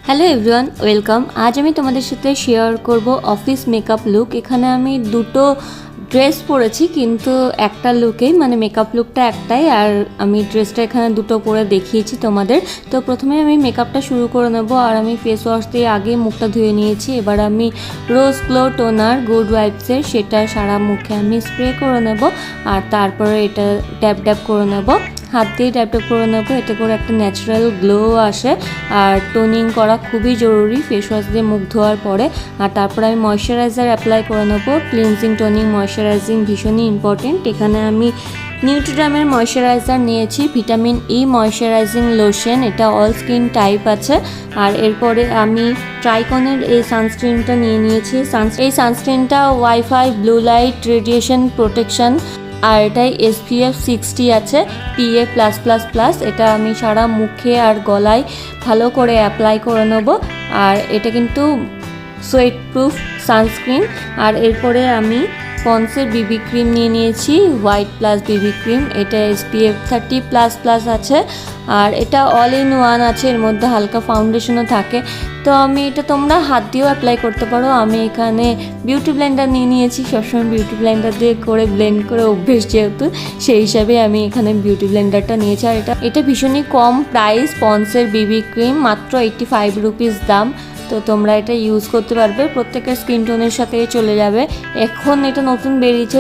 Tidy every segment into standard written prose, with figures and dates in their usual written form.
Hello everyone, welcome. আজ আমি তোমাদের সাথে শেয়ার করব অফিস মেকআপ লুক। এখানে আমি দুটো ড্রেস পরেছি, কিন্তু একটা লুকেই, মানে মেকআপ লুকটা একটাই, আর আমি ড্রেসটা এখানে দুটো পরে দেখিয়েছি তোমাদের। তো প্রথমে আমি মেকআপটা শুরু করে নেব, আর আমি ফেস ওয়াশ দিয়ে আগে মুখটা ধুয়ে নিয়েছি। এবার আমি রোজ গ্লো টোনার গুড ভাইবসের সেটা সারা মুখে আমি স্প্রে করে নেব, আর তারপরে এটা ড্যাব ড্যাব করে নেব, হাত দিয়ে ট্যাপ ট্যাপ করে নেবো। এতে করে একটা ন্যাচারাল গ্লো আসে, আর টোনিং করা খুবই জরুরি ফেস ওয়াশ দিয়ে মুখ ধোয়ার পরে। আর তারপরে আমি ময়শ্চারাইজার অ্যাপ্লাই করে নেবো। ক্লিনজিং, টোনিং, ময়শ্চারাইজিং ভীষণই ইম্পর্টেন্ট। এখানে আমি নিউট্রিডামের ময়শ্চারাইজার নিয়েছি, ভিটামিন ই ময়শ্চারাইজিং লোশন, এটা অল স্কিন টাইপ আছে। আর এরপরে আমি ট্রাইকনের এই সানস্ক্রিনটা নিয়ে নিয়েছি। এই সানস্ক্রিনটা wifi blue light radiation protection, আর এটাই SPF 60 আছে, PA+++। এটা আমি সারা মুখে আর গলায় ভালো করে অ্যাপ্লাই করে নেব। আর এটা কিন্তু সোয়েট প্রুফ সানস্ক্রিন। আর এরপরে আমি পন্সের বিবি ক্রিম নিয়ে নিয়েছি, হোয়াইট প্লাস বিবি ক্রিম। এটা SPF 30++ আছে, আর এটা অল ইন ওয়ান আছে, এর মধ্যে হালকা ফাউন্ডেশনও থাকে। তো আমি এটা তোমরা হাত দিয়েও অ্যাপ্লাই করতে পারো। আমি এখানে বিউটি ব্লেন্ডার নিয়ে নিয়েছি, সবসময় বিউটি ব্লেন্ডার দিয়ে করে ব্লেন্ড করে অভ্যেস যেহেতু, সেই হিসাবে আমি এখানে বিউটি ব্লেন্ডারটা নিয়েছি। আর এটা ভীষণই কম প্রাইস, পন্সের বিবি ক্রিম মাত্র 85 রুপিস দাম। তো তোমরা এটা ইউজ করতে পারবে, প্রত্যেকের স্কিন টোনের সাথে চলে যাবে। এখন এটা নতুন বেরিয়েছে,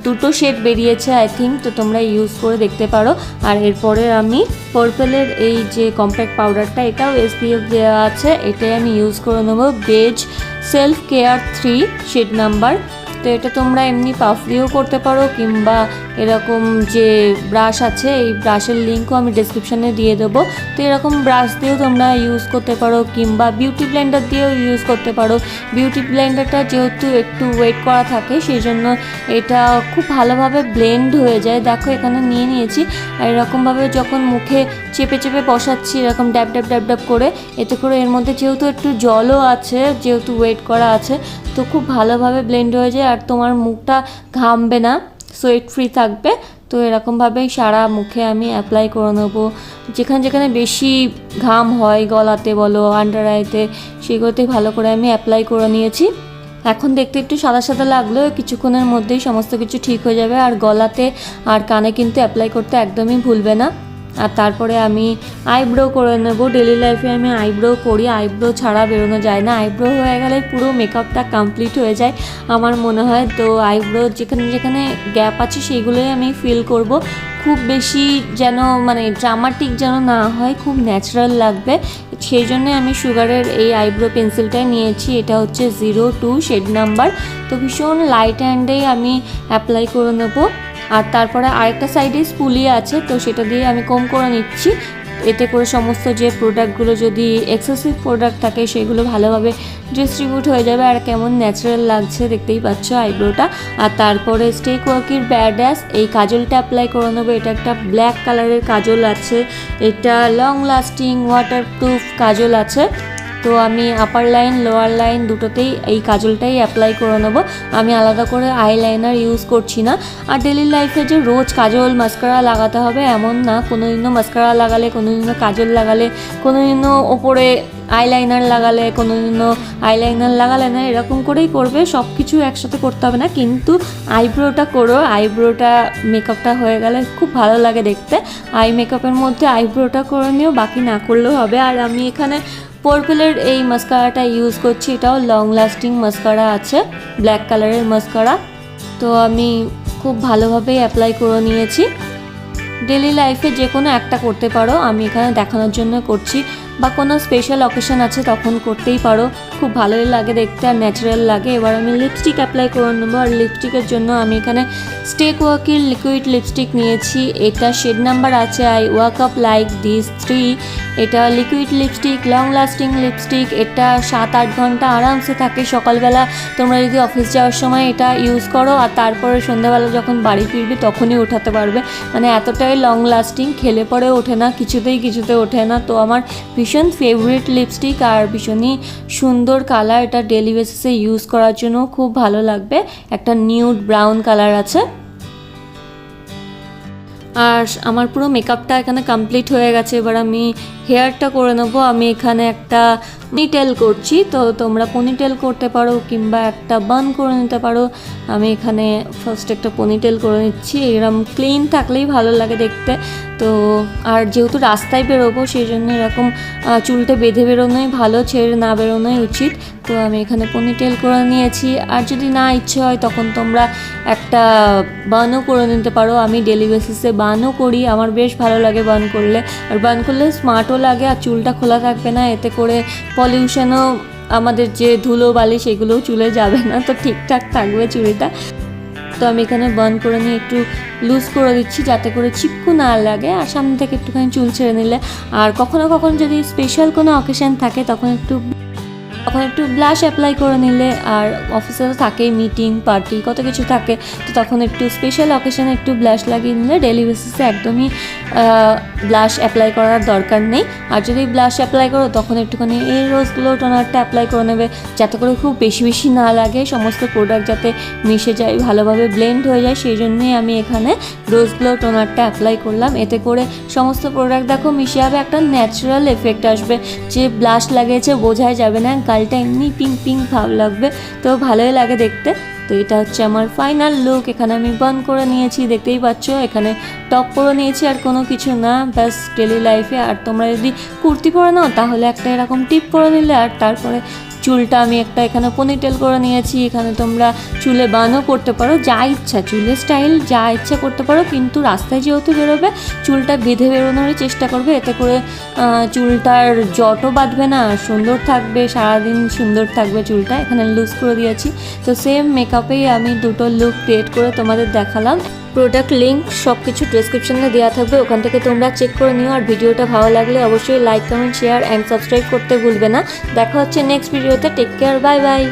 দুটো শেড বেরিয়েছে আই থিঙ্ক, তো তোমরা ইউজ করে দেখতে পারো। আর এরপরে আমি পার্পলের এই যে কম্প্যাক্ট পাউডারটা, এটাও SPF দেওয়া আছে, এটাই আমি ইউজ করে নেবো। Beige self care 3 shade number. তো এটা তোমরা এমনি পাফ দিয়েও করতে পারো, কিংবা এরকম যে ব্রাশ আছে, এই ব্রাশের লিঙ্কও আমি ডেসক্রিপশানে দিয়ে দেবো। তো এরকম ব্রাশ দিয়েও তোমরা ইউজ করতে পারো, কিংবা বিউটি ব্লেন্ডার দিয়েও ইউজ করতে পারো। বিউটি ব্লেন্ডারটা যেহেতু একটু ওয়েট করা থাকে, সেই জন্য এটা খুব ভালোভাবে ব্লেন্ড হয়ে যায়। দেখো এখানে নিয়ে নিয়েছি, আর এরকমভাবে যখন মুখে চেপে চেপে বসাচ্ছি, এরকম ড্যাব ড্যাব ড্যাব ড্যাব করে, এতে করে এর মধ্যে যেহেতু একটু জলও আছে, যেহেতু ওয়েট করা আছে, তো খুব ভালোভাবে ব্লেন্ড হয়ে যায়, আর তোমার মুখটা ঘামবে না, সোয়েট ফ্রি থাকবে। তো এরকমভাবেই সারা মুখে আমি অ্যাপ্লাই করে নেবো। যেখানে যেখানে বেশি ঘাম হয়, গলাতে বলো, আন্ডার আইতে, সেগুলোতে ভালো করে আমি অ্যাপ্লাই করে নিয়েছি। এখন দেখতে একটু সাদা সাদা লাগলেও কিছুক্ষণের মধ্যেই সমস্ত কিছু ঠিক হয়ে যাবে। আর গলাতে আর কানে কিন্তু অ্যাপ্লাই করতে একদমই ভুলবে না। আর তারপরে আমি আইব্রো করে নেব। ডেলি লাইফে আমি আইব্রো করি, আইব্রো ছাড়া বেরোনো যায় না। আইব্রো হয়ে গেলে পুরো মেকআপটা কমপ্লিট হয়ে যায় আমার মনে হয়। তো আইব্রো যেখানে যেখানে গ্যাপ আছে সেইগুলোই আমি ফিল করব। খুব বেশি যেন মানে ড্রামাটিক যেন না হয়, খুব ন্যাচারাল লাগবে, সেই জন্যে আমি সুগারের এই আইব্রো পেন্সিলটাই নিয়েছি। এটা হচ্ছে 02 শেড নাম্বার। তো ভীষণ লাইট হ্যান্ডেই আমি অ্যাপ্লাই করে নেবো। আর তারপরে আরেকটা সাইডে স্পুলি আছে, তো সেটা দিয়ে আমি কম করে নিচ্ছি। এতে করে সমস্ত যে প্রোডাক্টগুলো যদি এক্সেসিভ প্রোডাক্ট থাকে, সেগুলো ভালোভাবে ডিস্ট্রিবিউট হয়ে যাবে। আর কেমন ন্যাচারাল লাগছে দেখতেই পাচ্ছ আইব্রোটা। আর তারপরে স্টেক ওয়ার্কের ব্যাডাস এই কাজলটা অ্যাপ্লাই করে নেবো। এটা একটা ব্ল্যাক কালারের কাজল আছে, এটা লং লাস্টিং ওয়াটারপ্রুফ কাজল আছে। তো আমি আপার লাইন লোয়ার লাইন দুটোতেই এই কাজলটাই অ্যাপ্লাই করে নেবো। আমি আলাদা করে আইলাইনার ইউজ করছি না। আর ডেলি লাইফে যে রোজ কাজল মাস্কারা লাগাতে হবে এমন না, কোনো দিনও মাস্কারা লাগালে, কোনো দিনও কাজল লাগালে, কোনো দিনও ওপরে আইলাইনার লাগালে, কোনো দিনও আইলাইনার লাগালে না, এরকম করেই করবে। সব কিছু একসাথে করতে হবে না, কিন্তু আইব্রোটা করো। আইব্রোটা মেকআপটা হয়ে গেলে খুব ভালো লাগে দেখতে। আই মেকআপের মধ্যে আইব্রোটা করে নিও, বাকি না করলেও হবে। আর আমি এখানে পার্পলের এই মাস্কারাটা ইউজ করছি, এটাও লং লাস্টিং মাস্কারা আছে, ব্ল্যাক কালারের মাস্কারা। তো আমি খুব ভালোভাবেই অ্যাপ্লাই করে নিয়েছি। ডেলি লাইফে যে কোনো একটা করতে পারো, আমি এখানে দেখানোর জন্য করছি, বা কোনো স্পেশাল অকেশন আছে তখন করতেই পারো, খুব ভালোই লাগে দেখতে আর ন্যাচারাল লাগে। এবার আমি লিপস্টিক অ্যাপ্লাই করে নেবো। আর লিপস্টিকের জন্য আমি এখানে স্টেক ওয়ার্কের লিকুইড লিপস্টিক নিয়েছি, এটা শেড নাম্বার আছে I walk up like this 3। এটা liquid lipstick, long lasting lipstick, এটা 7-8 ঘন্টা আরামসে থাকে। সকালবেলা তোমরা যদি অফিস যাওয়ার সময় এটা ইউজ করো, আর তারপরে সন্ধ্যাবেলা যখন বাড়ি ফিরবে তখনই ওঠাতে পারবে, মানে এতটাই লং লাস্টিং, খেলে পরে ওঠে না, কিছুতে ওঠে না। তো আমার ভীষণ ফেভারিট লিপস্টিক, আর ভীষণই সুন্দর কালার। এটা ডেলি বেসিসে ইউজ করার জন্য খুব ভালো লাগবে। একটা নিউড ব্রাউন কালার আছে। আর আমার পুরো মেকআপটা এখানে কমপ্লিট হয়ে গেছে। এবার আমি হেয়ারটা করে নেবো। আমি এখানে একটা পনিটেল করছি, তো তোমরা পনিটেল করতে পারো কিংবা একটা বান করে নিতে পারো। আমি এখানে ফার্স্ট একটা পনিটেল করে নিচ্ছি। এরকম ক্লিন থাকলেই ভালো লাগে দেখতে। তো আর যেহেতু রাস্তায় বেরোবো সেই জন্য এরকম চুলটা বেঁধে বেরোনোই ভালো, ছেড়ে না বেরোনোই উচিত। তো আমি এখানে পনিটেল করে নিয়েছি। আর যদি না ইচ্ছে হয় তখন তোমরা একটা বানও করে নিতে পারো। আমি ডেলি বেসিসে বানও করি, আমার বেশ ভালো লাগে বান করলে। আর বান করলে স্মার্টও লাগে আর চুলটা খোলা থাকবে না, এতে করে পলিউশনও, আমাদের যে ধুলো বালি সেগুলোও চুলে যাবে না, তো ঠিকঠাক থাকবে চুলটা। তো আমি এখানে বার্ন করে নিয়ে একটু লুজ করে দিচ্ছি যাতে করে চিপকু না লাগে, আর সামনে থেকে একটুখানি চুল ছেড়ে নিলে। আর কখনো কখনো যদি স্পেশাল কোনো অকেশন থাকে তখন একটু ব্লাশ অ্যাপ্লাই করে নিলে। আর অফিসে তো থাকেই মিটিং পার্টি কত কিছু থাকে, তো তখন একটু স্পেশাল অকেশনে একটু ব্লাশ লাগিয়ে নিলে ডেলি বেসিসে একদমই ব্লাশ অ্যাপ্লাই করার দরকার নেই। আর যদি ব্লাশ অ্যাপ্লাই করো তখন একটুখানি এই রোজ গ্লো টোনারটা অ্যাপ্লাই করে নেবে, যাতে করে খুব বেশি বেশি না লাগে, সমস্ত প্রোডাক্ট যাতে মিশে যায়, ভালোভাবে ব্লেন্ড হয়ে যায়। সেই জন্যই আমি এখানে রোজ গ্লো টোনারটা অ্যাপ্লাই করলাম। এতে করে সমস্ত প্রোডাক্ট দেখো মিশে যাবে, একটা ন্যাচারাল এফেক্ট আসবে, যে ব্লাশ লাগিয়েছে বোঝাই যাবে না, গালটা এমনি পিঙ্ক পিঙ্ক ভাব লাগবে, তো ভালোই লাগে দেখতে। তো এটা হচ্ছে আমার ফাইনাল লুক। এখানে আমি বার্ন করে নিয়েছি, দেখতেই পাচ্ছ। এখানে টপ পরে নিয়েছি, আর কোনো কিছু না, ব্যাস ডেলি লাইফে। আর তোমরা যদি কুর্তি পরে নাও তাহলে একটা এরকম টিপ পরে নিলে, আর তারপরে চুলটা আমি একটা এখানে পনিটেল করে নিয়েছি। এখানে তোমরা চুলে বানও করতে পারো, যা ইচ্ছা চুলের স্টাইল যা ইচ্ছা করতে পারো, কিন্তু রাস্তায় যেহেতু বেরোবে চুলটা বেঁধে বেরোনোরই চেষ্টা করবে, এতে করে চুলটার জটও বাঁধবে না, সুন্দর থাকবে, সারাদিন সুন্দর থাকবে চুলটা। এখানে লুজ করে দিয়েছি। তো সেম মেকআপেই আমি দুটো লুক ক্রিয়েট করে তোমাদের দেখালাম। প্রোডাক্ট লিঙ্ক সব কিছু ডেসক্রিপশনে দেওয়া থাকবে, ওখান থেকে তোমরা চেক করে নিও। আর ভিডিওটা ভালো লাগলে অবশ্যই like comment share and subscribe করতে ভুলবে না। দেখা হচ্ছে নেক্সট ভিডিওতে। Take care, bye by.